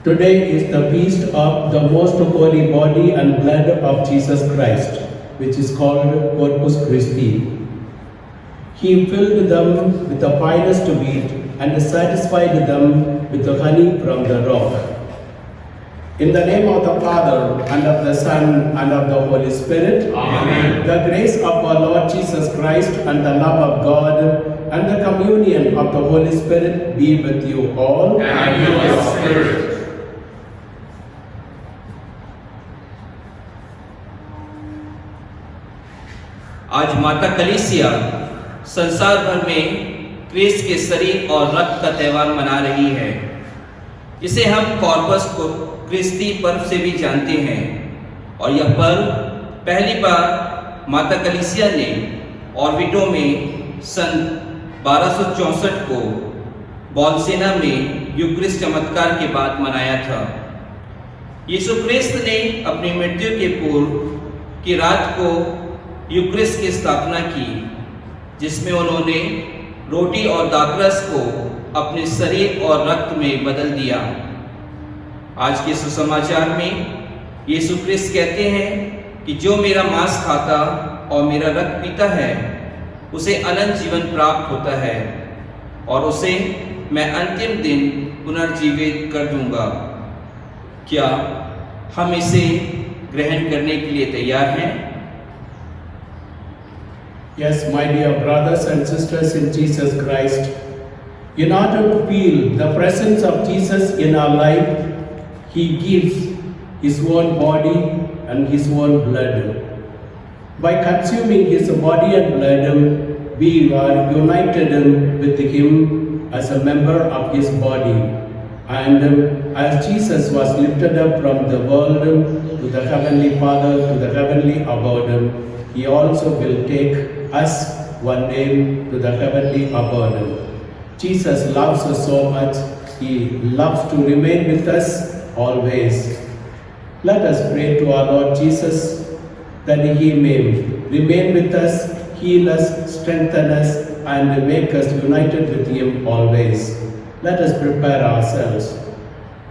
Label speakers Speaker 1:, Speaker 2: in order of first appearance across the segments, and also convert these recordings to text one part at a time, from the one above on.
Speaker 1: Today is the feast of the most holy body and blood of Jesus Christ, which is called Corpus Christi. He filled them with the finest wheat and satisfied them with the honey from the rock. In the name of the Father, and of the Son, and of the Holy Spirit,
Speaker 2: Amen.
Speaker 1: The grace of our Lord Jesus Christ, and the love of God, and the communion of the Holy Spirit be with you all.
Speaker 2: And with your spirit.
Speaker 3: आज माता कलीसिया संसार भर में क्रिस्त के शरीर और रक्त का त्यौहार मना रही है, जिसे हम कॉर्पस को क्रिस्ती पर्व से भी जानते हैं। और यह पर्व पहली बार माता कलीसिया ने ऑर्बिटो में सन 1264 को बॉल्सेना में यूक्रिस्ट चमत्कार के बाद मनाया था। यीशु क्रिस्त ने अपनी मृत्यु के पूर्व की रात को यूक्रिस्ट की स्थापना की, जिसमें उन्होंने रोटी और दाखरस को अपने शरीर और रक्त में बदल दिया। आज के सुसमाचार में यीशु क्रिस्त कहते हैं कि जो मेरा मांस खाता और मेरा रक्त पीता है उसे अनंत जीवन प्राप्त होता है और उसे मैं अंतिम दिन पुनर्जीवित कर दूंगा। क्या हम इसे ग्रहण करने के लिए तैयार हैं?
Speaker 1: Yes, my dear brothers and sisters in Jesus Christ, in order to feel the presence of Jesus in our life, He gives His own body and His own blood. By consuming His body and blood, we are united with Him as a member of His body. And as Jesus was lifted up from the world to the Heavenly Father, to the heavenly abode, He also will take us one day to the heavenly abode. Jesus loves us so much. He loves to remain with us always. Let us pray to our Lord Jesus that He may remain with us, heal us, strengthen us, and make us united with Him always. Let us prepare ourselves.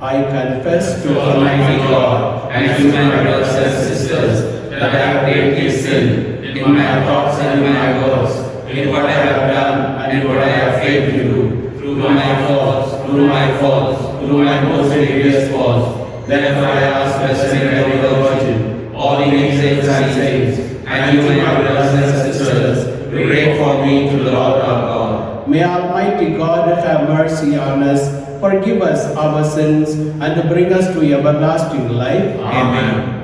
Speaker 1: I confess
Speaker 2: To Almighty God and to my brothers and sisters that I have greatly sinned in my thoughts and in my words, in what I have done and in what I have failed to do, through my faults, through my most grievous faults. Therefore I ask Blessed Mary the Virgin, all the angels and saints, and you my brothers and sisters, pray for me to the Lord our God.
Speaker 1: May Almighty God have mercy on us, forgive us our sins, and bring us to everlasting life.
Speaker 2: Amen.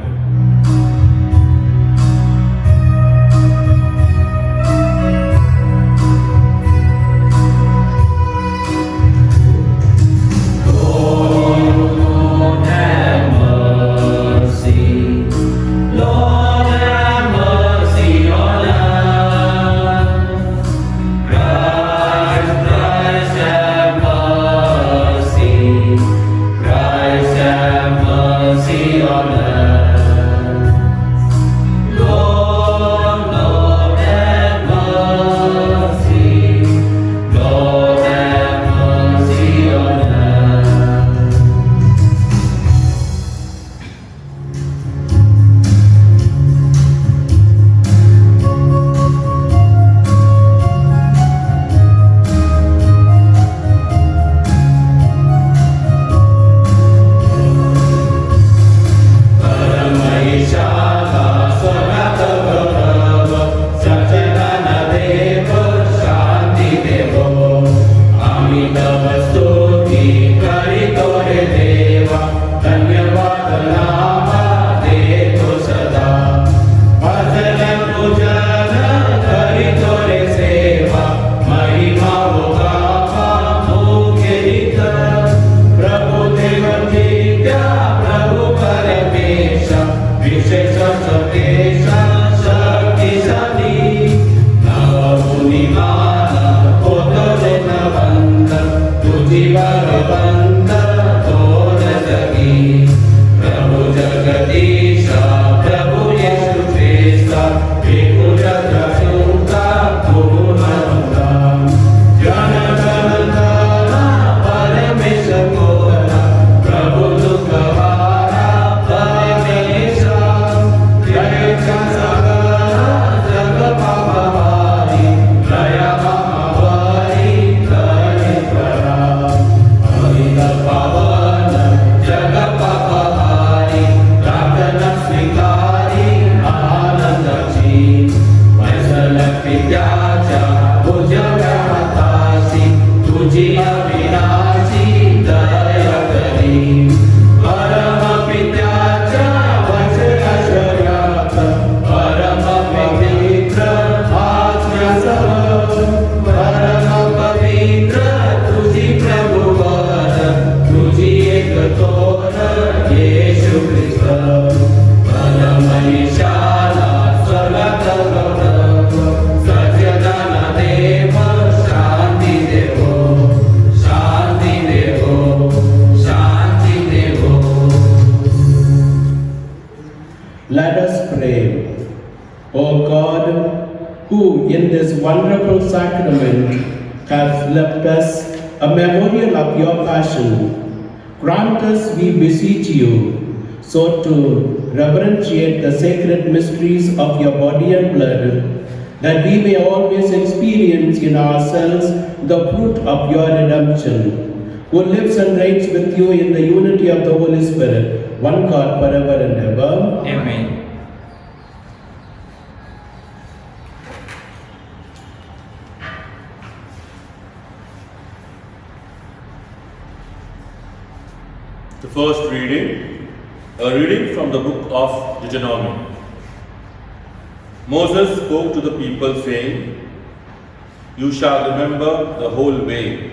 Speaker 2: Prabhu
Speaker 1: in this wonderful sacrament, have left us a memorial of your passion. Grant us, we beseech you, so to reverentiate the sacred mysteries of your body and blood, that we may always experience in ourselves the fruit of your redemption, who lives and reigns with you in the unity of the Holy Spirit, one God forever and ever.
Speaker 3: Amen.
Speaker 4: The first reading, a reading from the book of Deuteronomy. Moses spoke to the people saying, "You shall remember the whole way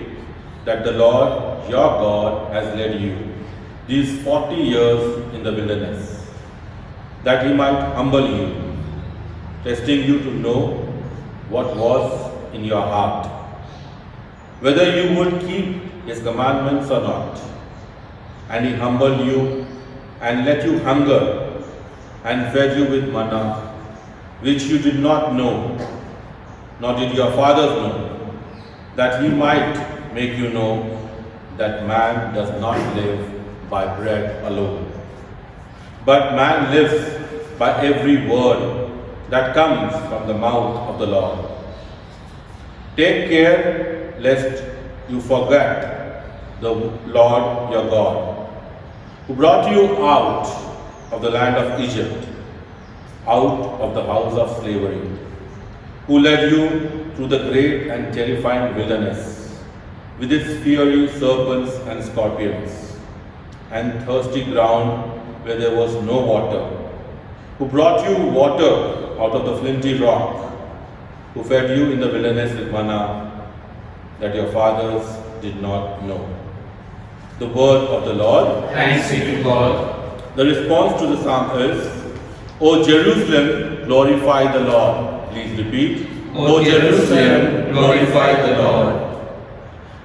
Speaker 4: that the Lord your God has led you these 40 years in the wilderness, that he might humble you, testing you to know what was in your heart, whether you would keep his commandments or not. And he humbled you and let you hunger and fed you with manna, which you did not know, nor did your fathers know, that he might make you know that man does not live by bread alone, but man lives by every word that comes from the mouth of the Lord. Take care lest you forget the Lord your God, who brought you out of the land of Egypt, out of the house of slavery, who led you through the great and terrifying wilderness, with its fiery serpents and scorpions, and thirsty ground where there was no water, who brought you water out of the flinty rock, who fed you in the wilderness with manna that your fathers did not know." The word of the Lord.
Speaker 3: Thanks be to God.
Speaker 4: The response to the psalm is, "O Jerusalem, glorify the Lord." Please repeat.
Speaker 3: O Jerusalem, glorify the Lord.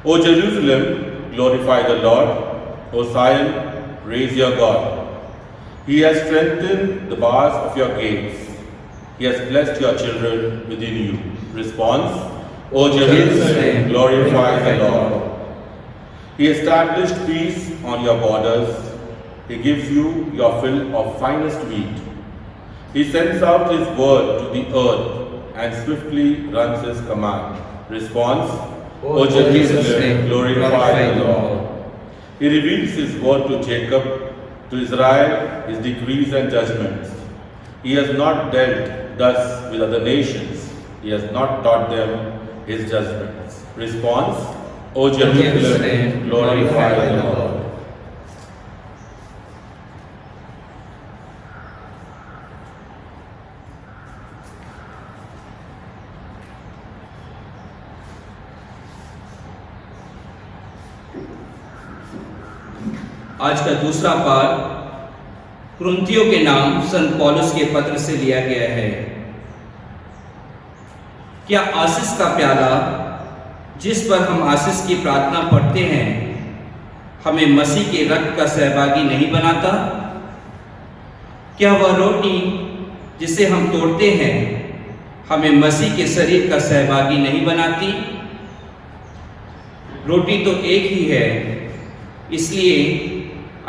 Speaker 4: O Jerusalem, glorify the Lord. O Zion, praise your God. He has strengthened the bars of your gates. He has blessed your children within you. Response, O Jerusalem, glorify the Lord. He established peace on your borders. He gives you your fill of finest wheat. He sends out his word to the earth and swiftly runs his command. Response, O Jerusalem, glorify the Lord. He reveals his word to Jacob, to Israel his decrees and judgments. He has not dealt thus with other nations. He has not taught them his judgments. Response, O Jerusalem, glorify the Lord.
Speaker 3: आज का दूसरा पाठ कुरिन्थियों के नाम संत पौलुस के पत्र से लिया गया है। क्या आशीष का प्याला जिस पर हम आशीष की प्रार्थना पढ़ते हैं हमें मसीह के रक्त का सहभागी नहीं बनाता? क्या वह रोटी जिसे हम तोड़ते हैं हमें मसीह के शरीर का सहभागी नहीं बनाती? रोटी तो एक ही है, इसलिए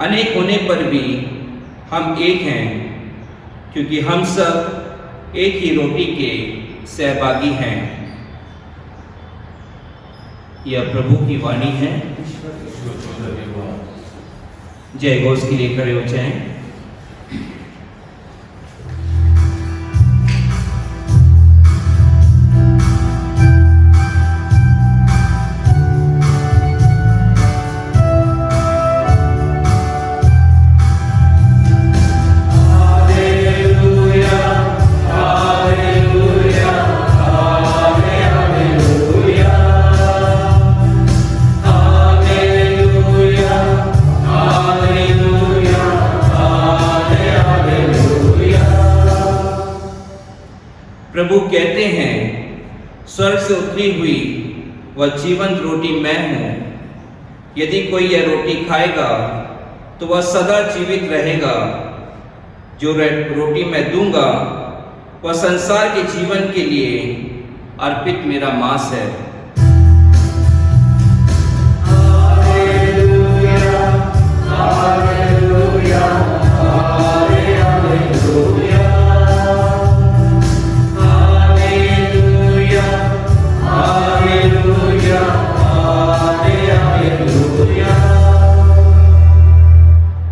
Speaker 3: अनेक होने पर भी हम एक हैं, क्योंकि हम सब एक ही रोटी के सहभागी हैं। यह प्रभु की वाणी है। जय घोष के लिए खड़े हो जाएं। प्रभु कहते हैं, स्वर्ग से उतरी हुई वह जीवंत रोटी मैं हूं। यदि कोई यह रोटी खाएगा तो वह सदा जीवित रहेगा। जो रोटी मैं दूंगा वह संसार के जीवन के लिए अर्पित मेरा मांस है।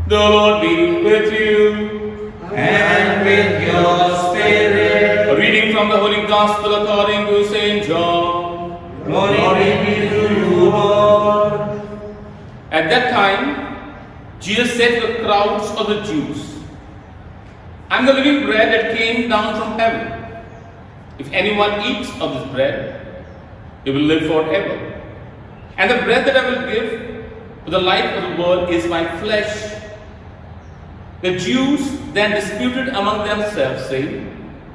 Speaker 2: The Lord be with you.
Speaker 3: And with your spirit.
Speaker 2: A reading from the Holy Gospel according to St. John.
Speaker 3: Glory be to you, Lord.
Speaker 2: At that time, Jesus said to the crowds of the Jews, I am the living bread that came down from heaven. If anyone eats of this bread, he will live forever. And the bread that I will give for the life of the world is my flesh. The Jews then disputed among themselves, saying,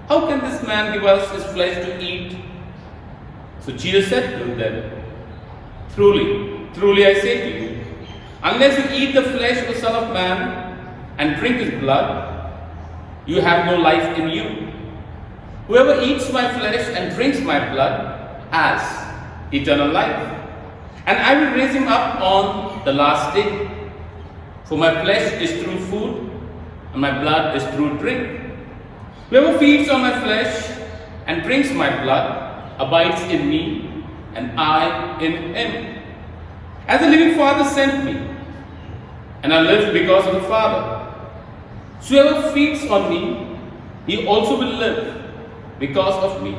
Speaker 2: how can this man give us his flesh to eat? So Jesus said to them, truly, truly I say to you, unless you eat the flesh of the Son of Man and drink his blood, you have no life in you. Whoever eats my flesh and drinks my blood has eternal life, and I will raise him up on the last day. For my flesh is through food, and my blood is through drink. Whoever feeds on my flesh and drinks my blood abides in me, and I in him. As the living Father sent me, and I live because of the Father. So whoever feeds on me, he also will live because of me.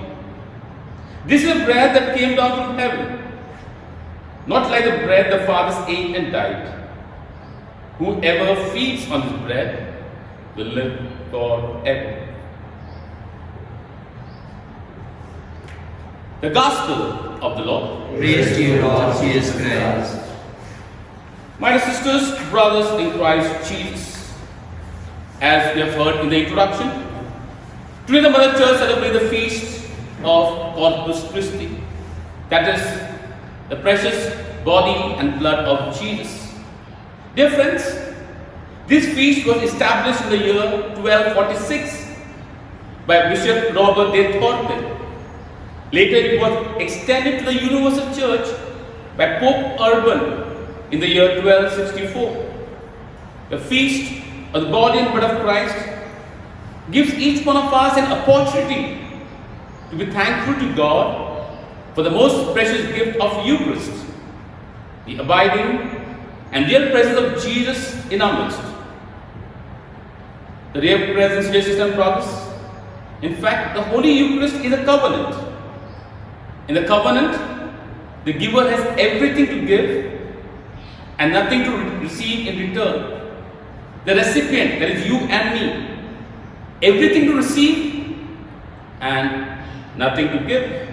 Speaker 2: This is the bread that came down from heaven, not like the bread the fathers ate and died. Whoever feeds on this bread will live forever. The Gospel of the Lord.
Speaker 3: Praise to you, Lord Jesus Christ.
Speaker 2: My dear sisters, brothers in Christ Jesus, as we have heard in the introduction, today the Mother Church celebrates the feast of Corpus Christi, that is, the precious body and blood of Jesus. Dear friends, this feast was established in the year 1246 by Bishop Robert de Thorpe. Later it was extended to the Universal Church by Pope Urban in the year 1264. The feast of the body and blood of Christ gives each one of us an opportunity to be thankful to God for the most precious gift of Eucharist, the abiding and real presence of Jesus in our midst. The real presence, dear sisters and brothers, in fact, the Holy Eucharist is a covenant. In the covenant, the giver has everything to give and nothing to receive in return. The recipient, that is you and me, everything to receive and nothing to give.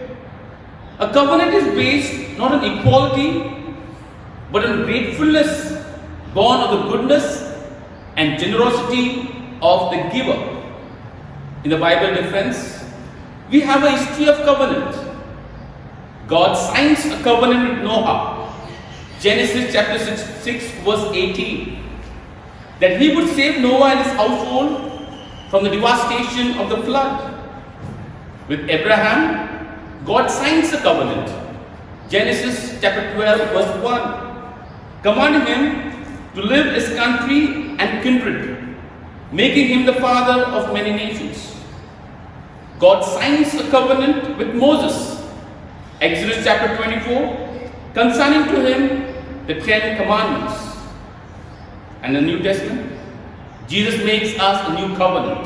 Speaker 2: A covenant is based not on equality, but on gratefulness, born of the goodness and generosity of the giver. In the Bible, dear friends, we have a history of covenant. God signs a covenant with Noah, Genesis chapter 6 verse 18, that he would save Noah and his household from the devastation of the flood. With Abraham, God signs a covenant, Genesis chapter 12 verse 1, commanding him to leave his country and kindred, making him the father of many nations. God signs a covenant with Moses, Exodus chapter 24, concerning to him the 10 commandments. And the New Testament, Jesus makes us a new covenant.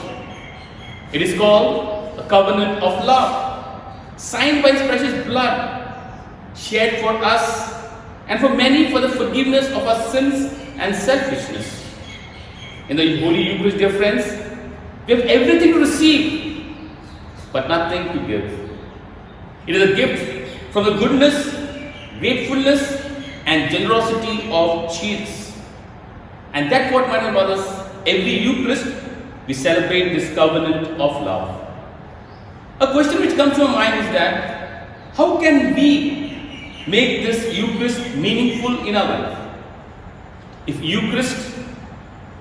Speaker 2: It is called a covenant of love, signed by his precious blood, shed for us and for many for the forgiveness of our sins and selfishness. In the Holy Eucharist, dear friends, we have everything to receive, but nothing to give. It is a gift from the goodness, gratefulness, and generosity of Jesus. And that's what, my dear brothers, every Eucharist, we celebrate this covenant of love. A question which comes to our mind is that, how can we make this Eucharist meaningful in our life? If Eucharist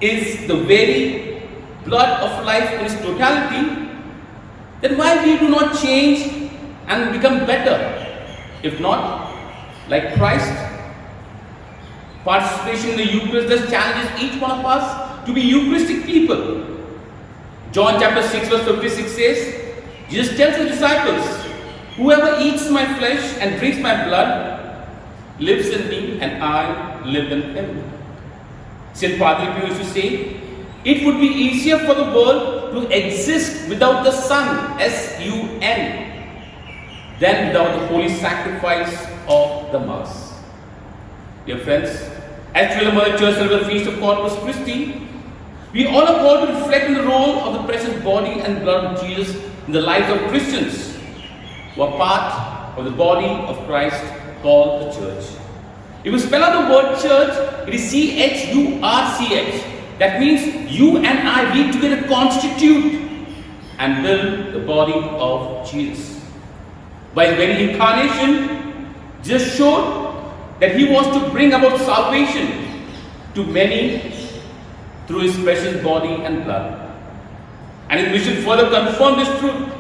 Speaker 2: is the very blood of life in its totality, then why we do not change
Speaker 5: and become better. If not, like Christ, participation in the Eucharist thus challenges each one of us to be Eucharistic people. John chapter 6 verse 56 says, Jesus tells his disciples, whoever eats my flesh and drinks my blood lives in me and I live in him. St. Padre Pio used to say, it would be easier for the world to exist without the Son, S-U-N, than without the holy sacrifice of the Mass. Dear friends, as Trinity Mother Church celebrates the feast of Corpus Christi, we all are called to reflect on the role of the precious body and blood of Jesus in the lives of Christians who are part of the body of Christ called the Church. If you spell out the word church, it is C-H-U-R-C-H. That means you and I, we together constitute and build the body of Jesus. By his very incarnation, Jesus showed that he was to bring about salvation to many through his precious body and blood. And his mission further confirmed this truth.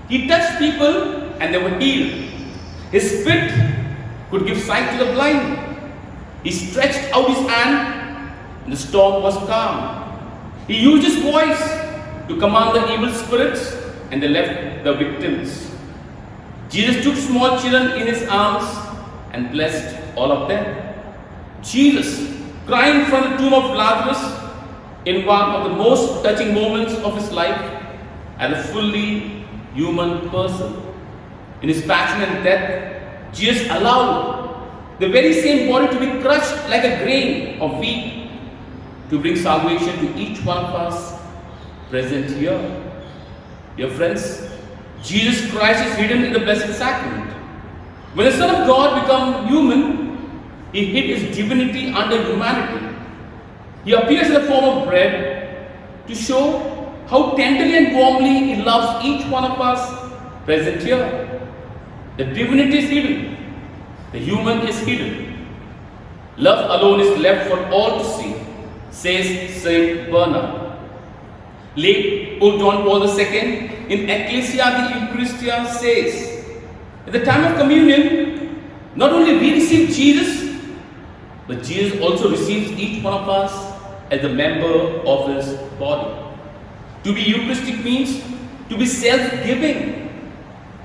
Speaker 5: He touched people and they were healed. His spit could give sight to the blind. He stretched out his hand and the storm was calm. He used his voice to command the evil spirits and they left the victims. Jesus took small children in his arms and blessed all of them. Jesus, crying from the tomb of Lazarus in one of the most touching moments of his life as a fully human person. In his passion and death, Jesus allowed the very same body to be crushed like a grain of wheat to bring salvation to each one of us present here. Dear friends, Jesus Christ is hidden in the Blessed Sacrament. When the Son of God became human, he hid his divinity under humanity. He appears in the form of bread to show how tenderly and warmly he loves each one of us present here. The divinity is hidden. The human is hidden. Love alone is left for all to see, says Saint Bernard. Late Pope John Paul II in Ecclesia de Eucharistia says, at the time of communion, not only we receive Jesus, but Jesus also receives each one of us as a member of his body. To be Eucharistic means to be self-giving.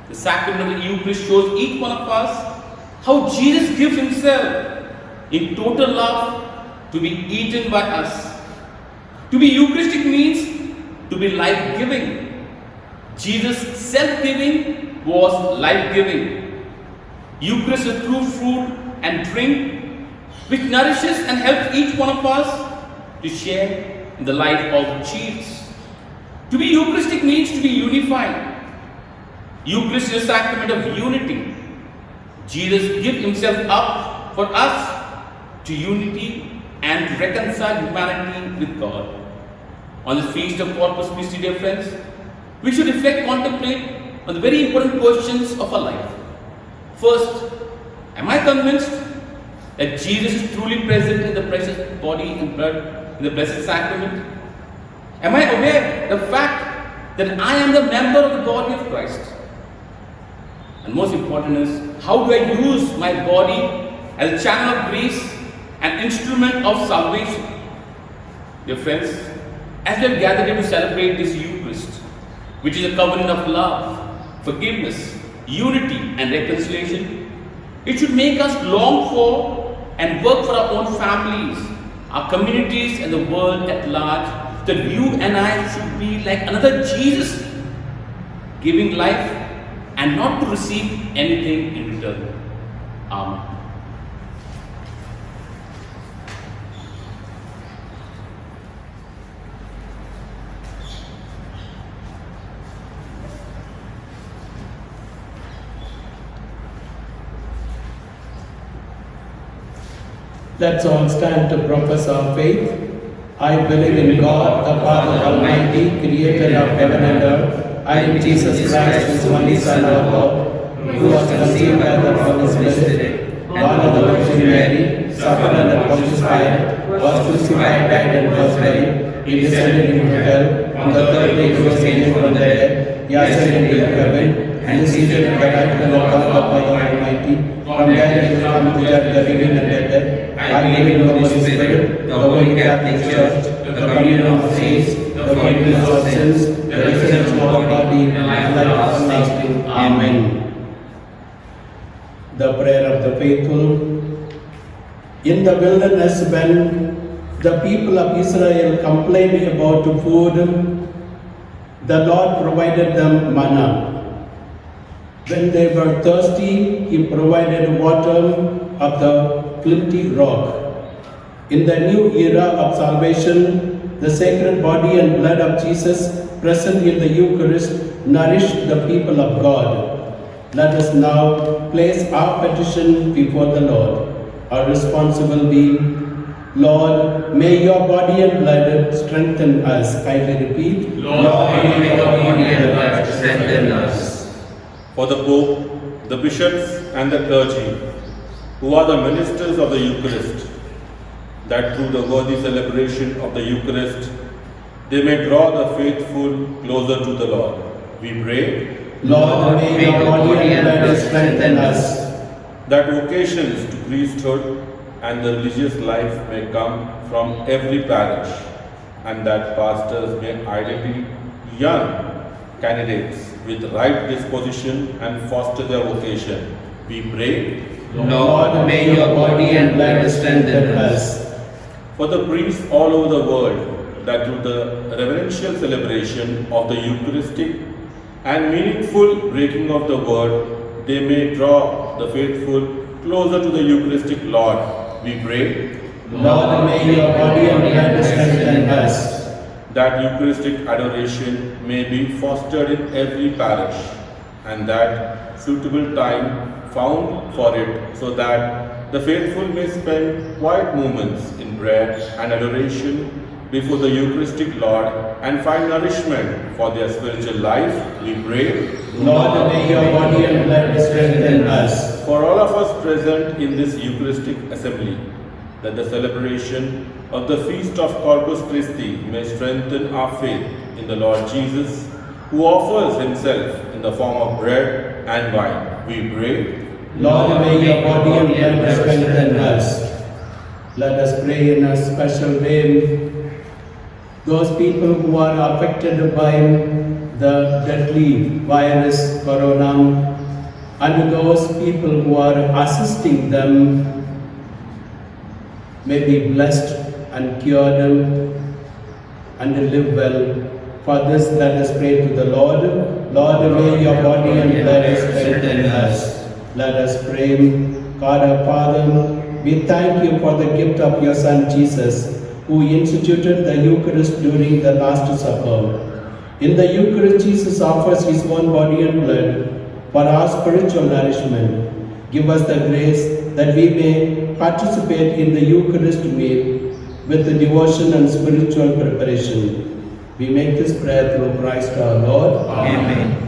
Speaker 5: The sacrament of the Eucharist shows each one of us how Jesus gives himself in total love to be eaten by us. To be Eucharistic means to be life-giving. Jesus' self-giving was life-giving. Eucharist is true food and drink which nourishes and helps each one of us to share in the life of Jesus. To be Eucharistic means to be unified. Eucharist is a sacrament of unity. Jesus gives himself up for us to unity and to reconcile humanity with God. On the feast of Corpus Christi, dear friends, we should reflect, contemplate on the very important questions of our life. First, am I convinced that Jesus is truly present in the precious body and blood in the Blessed Sacrament? Am I aware of the fact that I am the member of the body of Christ? And most important is, how do I use my body as a channel of grace and instrument of salvation? Dear friends, as we have gathered here to celebrate this Eucharist, which is a covenant of love, forgiveness, unity and reconciliation, it should make us long for and work for our own families, our communities and the world at large, that you and I should be like another Jesus, giving life and not to receive anything in return. Amen.
Speaker 1: Let's all stand to profess our faith. I believe in God, the Father Almighty, creator of heaven and earth, and in Jesus Christ, his only Son, our Lord, who was conceived by the Holy Spirit, born of the Virgin Mary, suffered under Pontius Pilate, was crucified, died, and was buried. He descended into hell. On the third day he was raised from the dead. He ascended into heaven. and seated at the right hand of God the Father Almighty. From there he will come to judge the living and the dead. I believe in the Holy Spirit, the Holy Catholic Church, the communion of saints, the forgiveness of sins, the resurrection of the body, and life everlasting. Amen. The prayer of the faithful. In the wilderness, when the people of Israel complained about food, the Lord provided them manna. When they were thirsty, He provided water of the flinty rock. In the new era of salvation, the sacred body and blood of Jesus present in the Eucharist nourish the people of God. Let us now place our petition before the Lord. Our response will be, Lord, may your body and blood strengthen us. Kindly repeat.
Speaker 2: Lord, may your body and blood strengthen us.
Speaker 4: For the Pope, the bishops and the clergy, who are the ministers of the Eucharist, that through the worthy celebration of the Eucharist, they may draw the faithful closer to the Lord. We pray,
Speaker 1: Lord, may your body and blood strengthen us.
Speaker 4: that vocations to priesthood and the religious life may come from every parish, and that pastors may identify young candidates with right disposition and foster their vocation. We pray,
Speaker 2: Lord, may your body and blood strengthen us.
Speaker 4: for the priests all over the world, that through the reverential celebration of the Eucharistic and meaningful breaking of the word, they may draw the faithful closer to the Eucharistic Lord. We pray,
Speaker 1: Lord, may your body and blood strengthen us.
Speaker 4: that Eucharistic adoration may be fostered in every parish, and that suitable time found for it, so that the faithful may spend quiet moments in prayer and adoration before the Eucharistic Lord and find nourishment for their spiritual life. We pray,
Speaker 1: Lord, may your body and blood strengthen us.
Speaker 4: for all of us present in this Eucharistic assembly, that the celebration of the feast of Corpus Christi may strengthen our faith in the Lord Jesus, who offers himself in the form of bread and wine. We pray,
Speaker 1: Lord, may your body and blood strengthen us. Let us pray in a special way. Those people who are affected by the deadly virus, corona, and those people who are assisting them may be blessed and cured and live well. For this, let us pray to the Lord. Lord, may your body and blood strengthen us. Let us pray. God our Father, we thank you for the gift of your Son Jesus, who instituted the Eucharist during the Last Supper. In the Eucharist, Jesus offers his own body and blood for our spiritual nourishment. Give us the grace that we may participate in the Eucharist meal with the devotion and spiritual preparation. We make this prayer through Christ our Lord.
Speaker 2: Amen.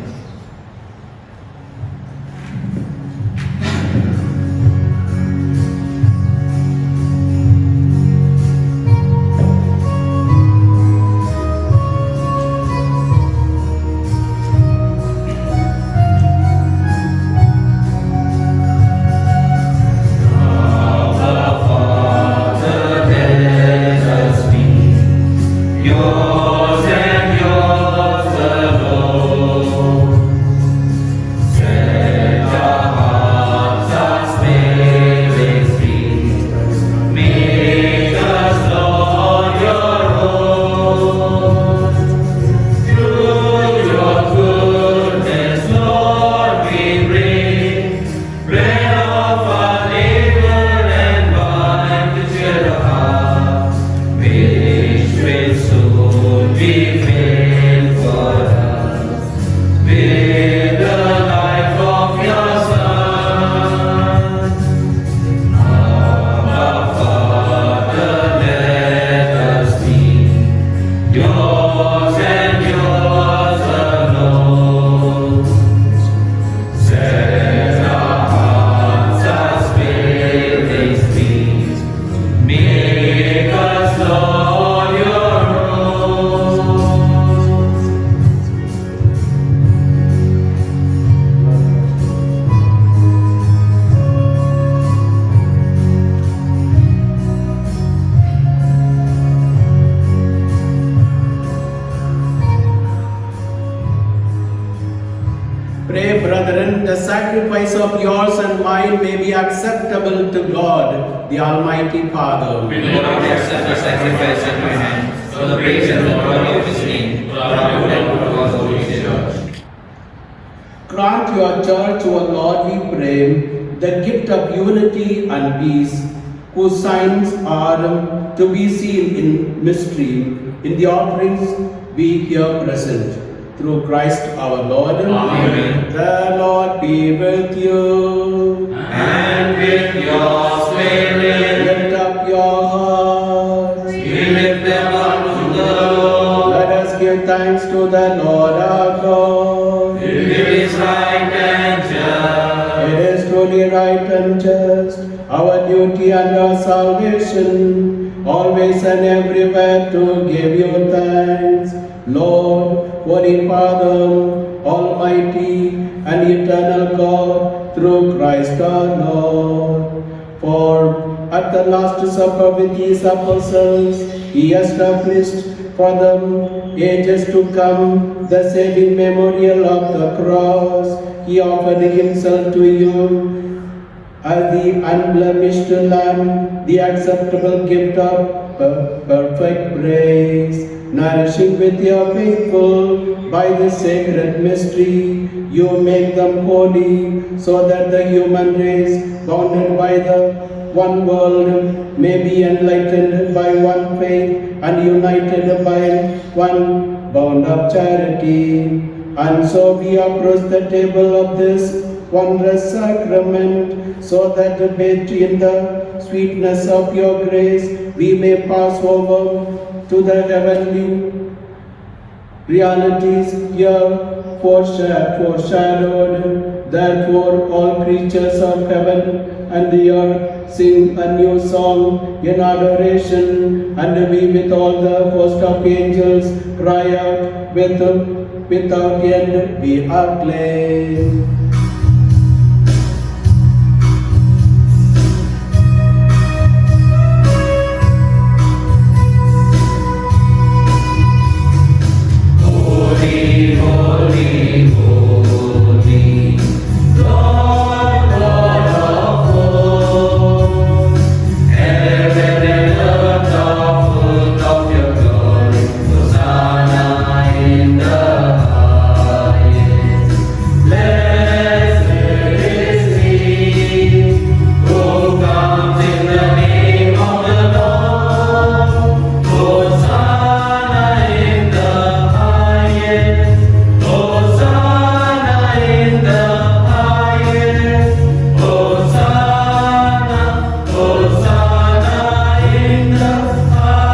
Speaker 3: Yours and yours alone.
Speaker 1: sacrifice of yours and mine may be acceptable to God, the Almighty Father.
Speaker 2: We do not accept the sacrifice at my hands, for the praise and the glory of His name, for our good and for God's holy church.
Speaker 1: Grant your church, O Lord, we pray, the gift of unity and peace, whose signs are to be seen in mystery, in the offerings we here present. Through Christ our Lord.
Speaker 2: Amen.
Speaker 1: The Lord be with you.
Speaker 2: And with your spirit,
Speaker 1: Lift up your hearts.
Speaker 2: we lift them up to the Lord.
Speaker 1: Let us give thanks to the Lord our God.
Speaker 2: It is right and just.
Speaker 1: It is truly right and just, our duty and our salvation, always and everywhere to give you thanks, Lord, Holy Father, Almighty and eternal God, through Christ our Lord. For at the Last Supper with His apostles, He established for the ages to come the saving memorial of the cross. He offered Himself to you as the unblemished Lamb, the acceptable gift of perfect praise. Nourishing with your faithful by the sacred mystery, you make them holy, so that the human race, bounded by the one world, may be enlightened by one faith and united by one bond of charity. And so we approach the table of this wondrous sacrament, so that bathed in the sweetness of your grace, we may pass over to the heavenly realities here foreshadowed. Therefore, all creatures of heaven and the earth sing a new song in adoration, and we with all the host of angels cry out without end, we acclaim.
Speaker 2: Holy, holy, holy, Lord, Lord of hosts, heaven and earth are full of your glory. Hosanna in the highest. Blessed is he who comes in the name of the Lord. Hosanna in the highest. Hosanna in the highest. Hosanna, Hosanna in the highest.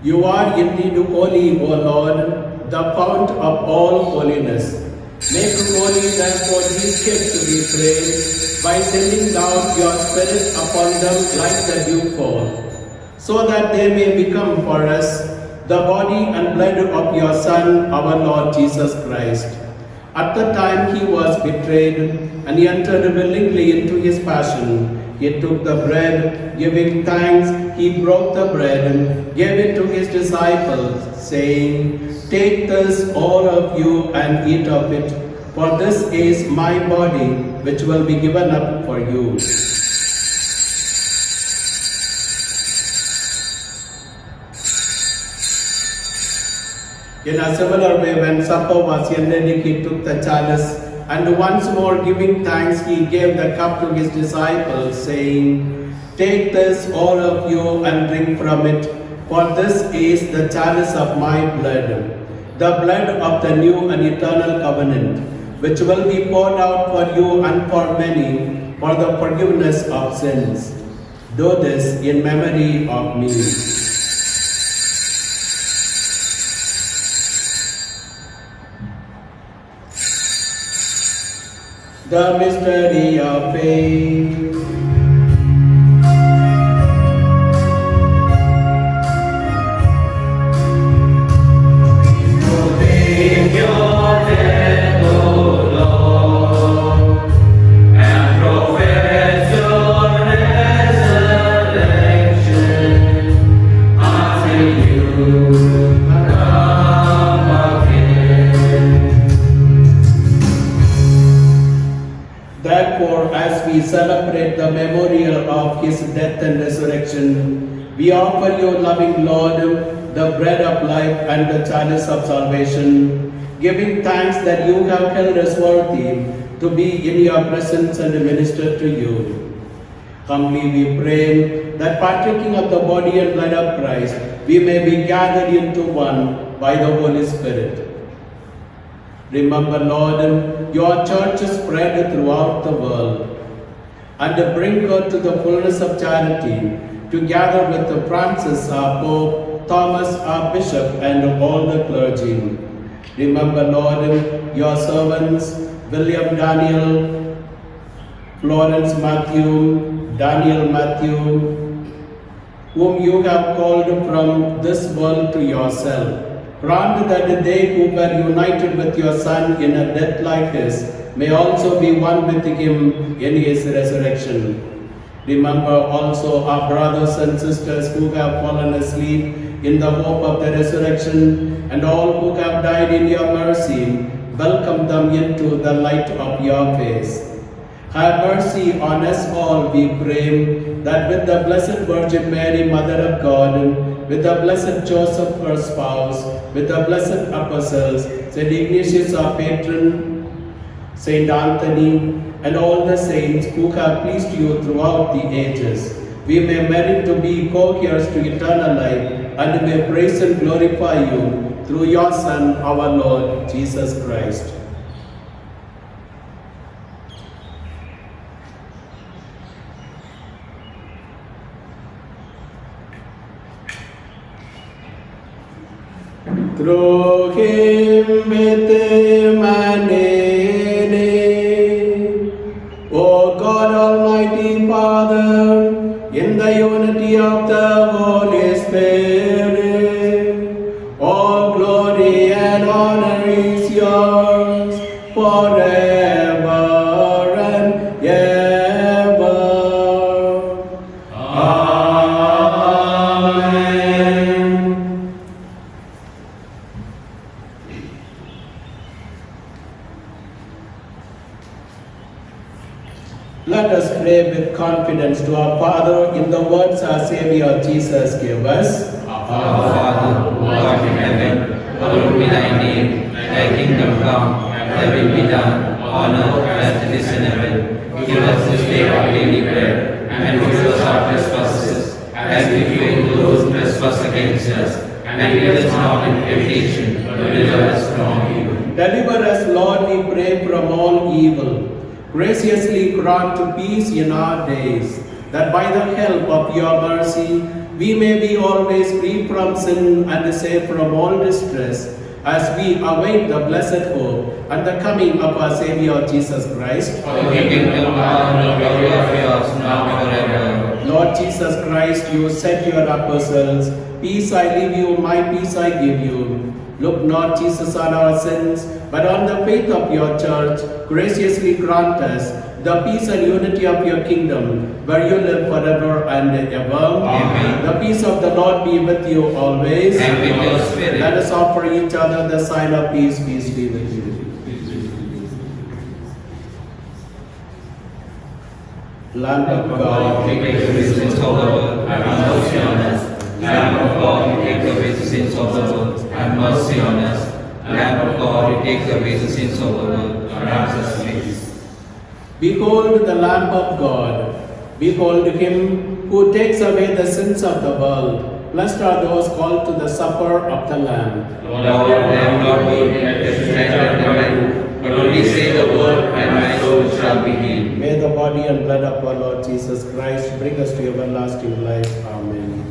Speaker 1: You are indeed holy, O Lord, the fount of all holiness. Make holy, therefore, these gifts, we pray, by sending down your Spirit upon them like the dewfall, so that they may become for us the body and blood of your Son, our Lord Jesus Christ. At the time He was betrayed and He entered willingly into His passion, He took the bread, giving thanks, He broke the bread and gave it to His disciples, saying, "Take this, all of you, and eat of it, for this is my body, which will be given up for you." In a similar way, when supper was ended, He took the chalice, and once more giving thanks, He gave the cup to His disciples, saying, "Take this, all of you, and drink from it, for this is the chalice of my blood, the blood of the new and eternal covenant, which will be poured out for you and for many for the forgiveness of sins. Do this in memory of me." The mystery of faith.
Speaker 2: Proclaim your death, O Lord, and profess your resurrection until you come
Speaker 1: Therefore, as we celebrate the memorial of his death and resurrection, we offer you, loving Lord, the bread of life and the chalice of salvation, giving thanks that you have held us worthy to be in your presence and minister to you. Humbly we pray that partaking of the body and blood of Christ, we may be gathered into one by the Holy Spirit. Remember, Lord, your church is spread throughout the world, and bring her to the fullness of charity, together with Francis, our Pope, Thomas, our Bishop, and all the clergy. Remember, Lord, your servants, William Daniel, Florence Matthew, Daniel Matthew, whom you have called from this world to yourself. Grant that they who were united with your Son in a death like his may also be one with him in his resurrection. Remember also our brothers and sisters who have fallen asleep in the hope of the resurrection, and all who have died in your mercy. Welcome them into the light of your face. Have mercy on us all, we pray, that with the Blessed Virgin Mary, Mother of God, with the Blessed Joseph, her spouse, with the blessed apostles, St. Ignatius, our patron, St. Anthony, and all the saints who have pleased you throughout the ages, we may merit to be co-heirs to eternal life, and may praise and glorify you through your Son, our Lord, Jesus Christ. Through him, with him, and in him, O God, Almighty Father, in the unity of the Holy Spirit, all glory and honor is yours forever and ever. Amen. Let us pray with confidence to our Father in the words our Savior Jesus gave us.
Speaker 3: Our Father, who art in heaven, hallowed be thy name. Thy kingdom come, thy will be done, on earth as it is in heaven. Give us this day our daily bread, and forgive us our trespasses, as we forgive those who trespass against us. And lead us not into temptation, but deliver us from evil.
Speaker 1: Deliver us, Lord, we pray, from all evil. Graciously grant peace in our days, that by the help of your mercy we may be always free from sin and safe from all distress, as we await the blessed hope and the coming of our Savior Jesus Christ.
Speaker 3: For the kingdom, power, and glory are yours, now and forever.
Speaker 1: Lord Jesus Christ, you said to your apostles, "Peace I leave you, my peace I give you." Look not, Jesus, on our sins, but on the faith of your church. Graciously grant us the peace and unity of your kingdom, where you live forever and ever.
Speaker 3: Amen.
Speaker 1: The peace of the Lord be with you always.
Speaker 3: And with your spirit.
Speaker 1: Let us offer each other the sign of peace. Peace be with you. Lamb of God,
Speaker 3: take away the sins of the world, have mercy on us. Lamb of God, you take away the sins of the world, have mercy on us. Lamb of God, you take away the sins of the world, grant us peace.
Speaker 1: Behold the Lamb of God. Behold him who takes away the sins of the world. Blessed are those called to the supper of the Lamb.
Speaker 3: Lord, I am not worthy to enter into my roof, but only say the word, and my soul shall be healed.
Speaker 1: May the body and blood of our Lord Jesus Christ bring us to everlasting life. Amen.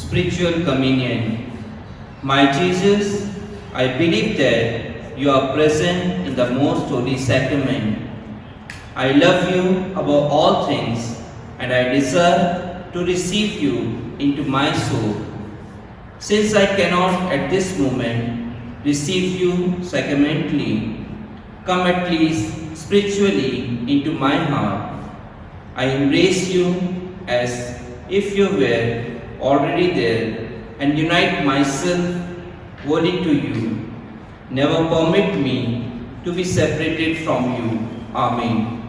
Speaker 3: Spiritual Communion. My Jesus, I believe that you are present in the most holy sacrament. I love you above all things, and I desire to receive you into my soul. Since I cannot at this moment receive you sacramentally, come at least spiritually into my heart. I embrace you as if you were already there and unite myself wholly to you. Never permit me to be separated from you. Amen.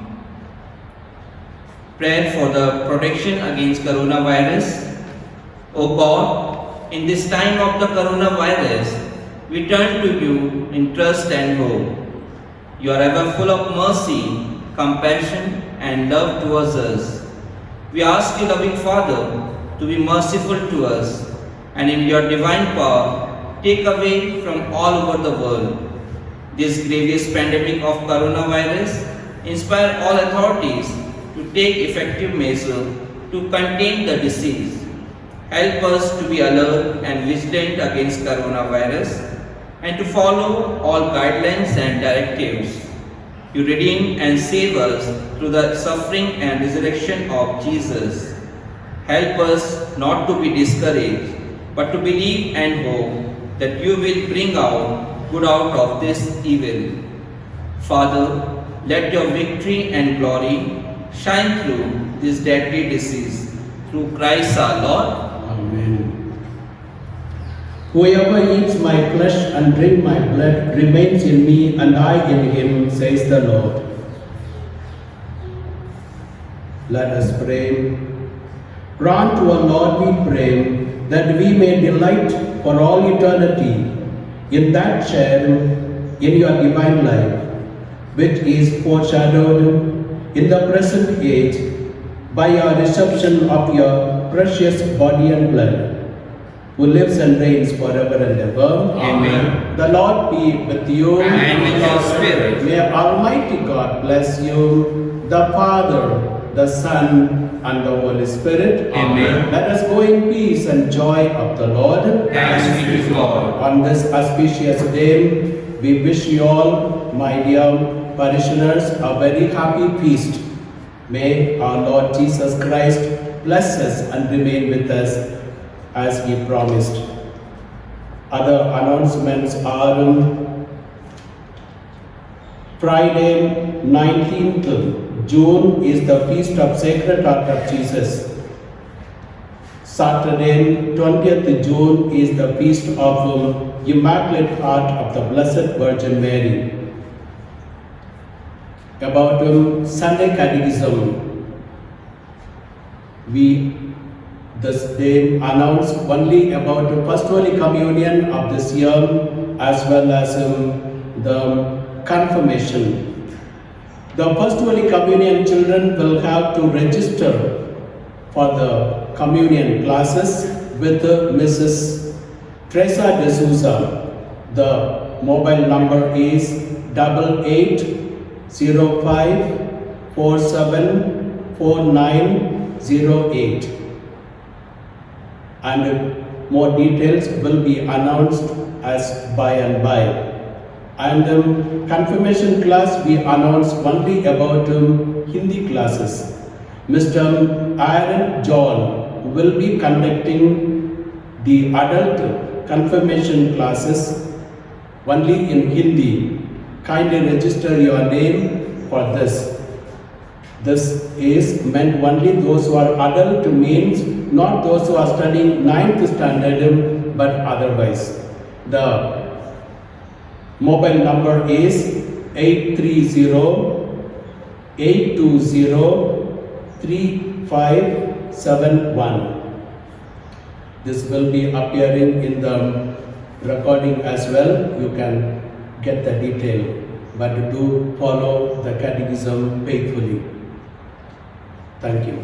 Speaker 3: Prayer for the protection against coronavirus. O God, in this time of the coronavirus, we turn to you in trust and hope. You are ever full of mercy, compassion, and love towards us. We ask you, loving Father, to be merciful to us, and in your divine power, take away from all over the world this grievous pandemic of coronavirus. Inspire all authorities to take effective measures to contain the disease. Help us to be alert and vigilant against coronavirus and to follow all guidelines and directives. You redeem and save us through the suffering and resurrection of Jesus. Help us not to be discouraged, but to believe and hope that you will bring out good out of this evil. Father, let your victory and glory shine through this deadly disease. Through Christ our Lord.
Speaker 1: Amen. Whoever eats my flesh and drink my blood remains in me and I in him, says the Lord. Let us pray. Grant to our Lord, we pray, that we may delight for all eternity in that share in your divine life, which is foreshadowed in the present age by your reception of your precious body and blood, who lives and reigns forever and ever.
Speaker 2: Amen.
Speaker 1: The Lord be with you.
Speaker 2: And with your spirit.
Speaker 1: May Almighty God bless you, the Father, the Son, and the Holy Spirit.
Speaker 2: Amen.
Speaker 1: Let us go in peace and joy of the Lord.
Speaker 2: Thanks be to God.
Speaker 1: On this auspicious day, we wish you all, my dear parishioners, a very happy feast. May our Lord Jesus Christ bless us and remain with us as he promised. Other announcements are Friday, 19th June is the Feast of Sacred Heart of Jesus. Saturday, 20th June is the Feast of Immaculate Heart of the Blessed Virgin Mary. About Sunday Catechism, we this day announce only about the First Holy Communion of this year as well as the confirmation. The First Holy Communion children will have to register for the communion classes with Mrs. Teresa de Souza. The mobile number is 8805474908. And more details will be announced as by and by. And confirmation class we announce only about Hindi classes. Mr. Aaron John will be conducting the adult confirmation classes only in Hindi. Kindly register your name for this. This is meant only those who are adult, means not those who are studying 9th standard but otherwise. The mobile number is 830-820-3571. This will be appearing in the recording as well. You can get the detail, but do follow the catechism faithfully. Thank you.